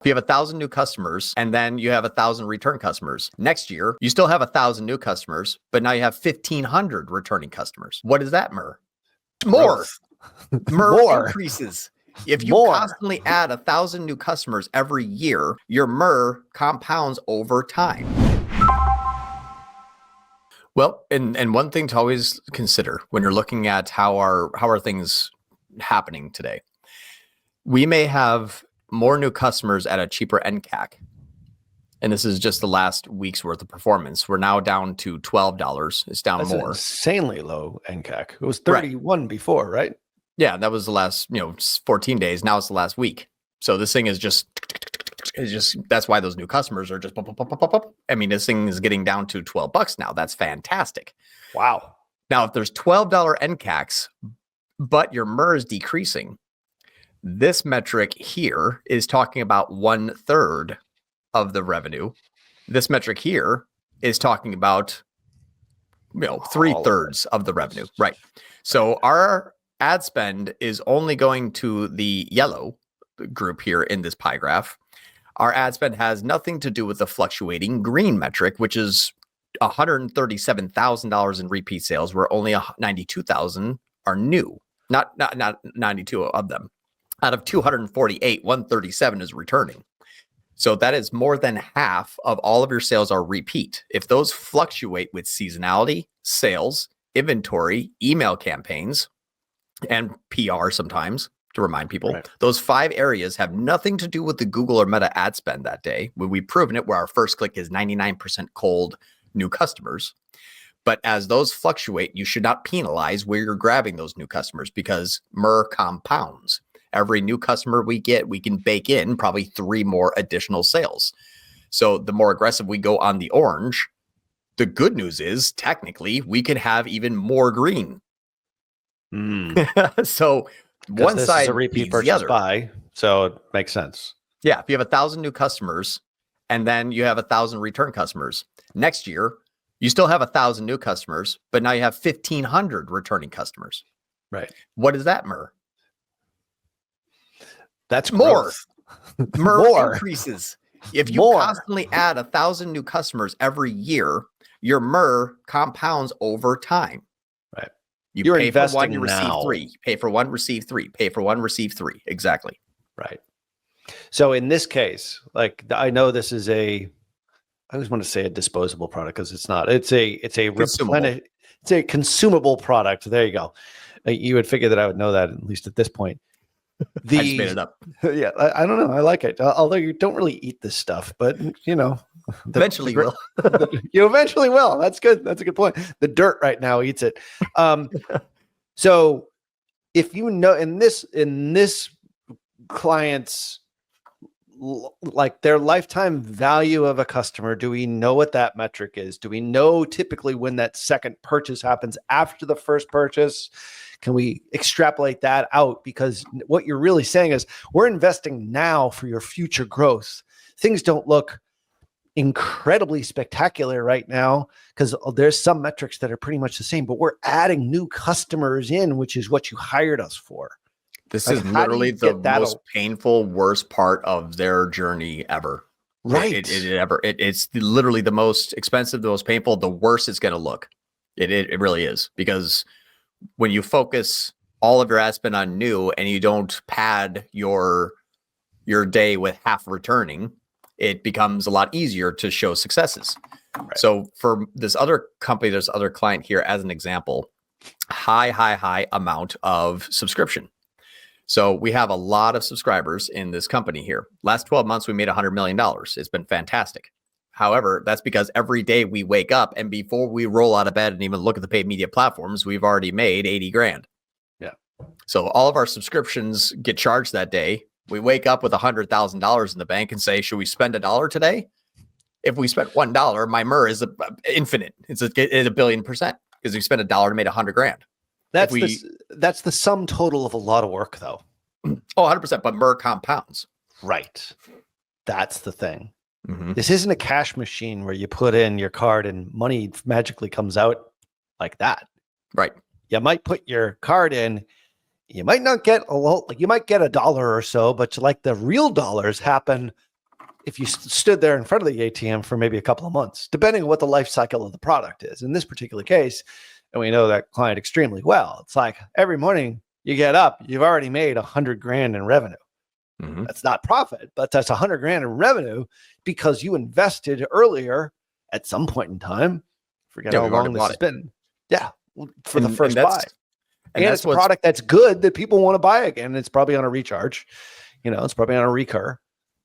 If you have 1,000 new customers and then you have 1,000 return customers, next year, you still have 1,000 new customers, but now you have 1,500 returning customers. What is that, Mur? More. Mur increases. If you constantly add 1,000 new customers every year, your Mur compounds over time. Well, and one thing to always consider when you're looking at how are things happening today, we may have more new customers at a cheaper NCAC. And this is just the last week's worth of performance. We're now down to $12. It's down more. Insanely low NCAC. It was 31 before, right? Yeah, that was the last 14 days. Now it's the last week. So this thing is just that's why those new customers are just I mean, this thing is getting down to $12 now. That's fantastic. Wow. Now, if there's $12 NCACs, but your MER is decreasing, this metric here is talking about 1/3 of the revenue. This metric here is talking about 3/3 of the revenue. Right. So our ad spend is only going to the yellow group here in this pie graph. Our ad spend has nothing to do with the fluctuating green metric, which is $137,000 in repeat sales, where only 92,000 are new. Not 92 of them. Out of 248, 137 is returning. So that is more than half of all of your sales are repeat. If those fluctuate with seasonality, sales, inventory, email campaigns, and PR sometimes, to remind people, those 5 areas have nothing to do with the Google or Meta ad spend that day. When we've proven it, where our first click is 99% cold new customers. But as those fluctuate, you should not penalize where you're grabbing those new customers, because MER compounds. Every new customer we get, we can bake in probably 3 more additional sales. So the more aggressive we go on the orange, the good news is technically we can have even more green. So one side is a repeat purchase buy, so it makes sense. Yeah, if you have 1,000 new customers and then you have 1,000 return customers, next year you still have 1,000 new customers, but now you have 1,500 returning customers. Right. What is that, MER? That's more. MER increases. If you constantly add 1,000 new customers every year, your MER compounds over time. Right. You're pay for one, you receive 3. Pay for one, receive 3. Pay for one, receive 3. Exactly. Right. So in this case, like, I know this is I always want to say a disposable product, because it's not. It's a consumable product. There you go. You would figure that I would know that, at least at this point. I just made it up. Yeah, I don't know. I like it. Although you don't really eat this stuff, but eventually you will. You eventually will. That's good. That's a good point. The dirt right now eats it. So if in this client's, like, their lifetime value of a customer, do we know what that metric is? Do we know typically when that second purchase happens after the first purchase? Can we extrapolate that out? Because what you're really saying is, we're investing now for your future growth. Things don't look incredibly spectacular right now, because there's some metrics that are pretty much the same, but we're adding new customers in, which is what you hired us for. This is literally the most painful, worst part of their journey ever. Right. It's literally the most expensive, the most painful, the worst it's going to look. It really is, because when you focus all of your ad spend on new and you don't pad your day with half returning, it becomes a lot easier to show successes. Right. So for this other company, this other client here, as an example, high amount of subscription. So we have a lot of subscribers in this company here. Last 12 months, we made $100 million. It's been fantastic. However, that's because every day we wake up, and before we roll out of bed and even look at the paid media platforms, we've already made 80 grand. Yeah. So all of our subscriptions get charged that day. We wake up with $100,000 in the bank and say, should we spend $1 today? If we spent $1, my MER is infinite. It's a billion %, because we spent $1 and made 100 grand. That's the sum total of a lot of work, though. Oh, 100%. But MER compounds. Right. That's the thing. Mm-hmm. This isn't a cash machine where you put in your card and money magically comes out like that. Right. You might put your card in. You might not get a lot, like you might get $1 or so, but like the real dollars happen if you stood there in front of the ATM for maybe a couple of months, depending on what the life cycle of the product is. In this particular case, and we know that client extremely well, it's like every morning you get up, you've already made $100,000 in revenue. Mhm. That's not profit, but that's $100,000 in revenue because you invested earlier at some point in time. Forget how we've already long this bought has it. been. Yeah, for the And first that's buy. and And that's it's a what's product that's good that people want to buy again. It's probably on a recharge. It's probably on a recur.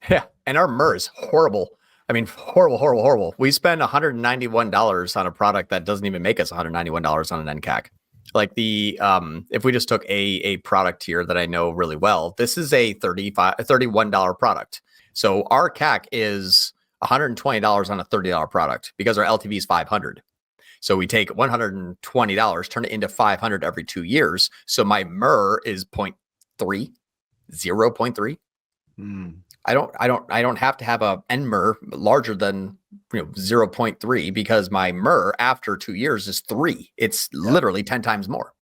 yeah. And our MER is horrible. I mean, horrible, horrible, horrible. We spend $191 on a product that doesn't even make us $191 on an NCAC. Like if we just took a product here that I know really well, this is a $31 product. So our CAC is $120 on a $30 product because our LTV is 500. So we take $120, turn it into 500 every 2 years. So my MER is 0.3, 0.3. I don't have to have a NMER larger than 0.3 because my MER after 2 years is 3. It's literally 10 times more.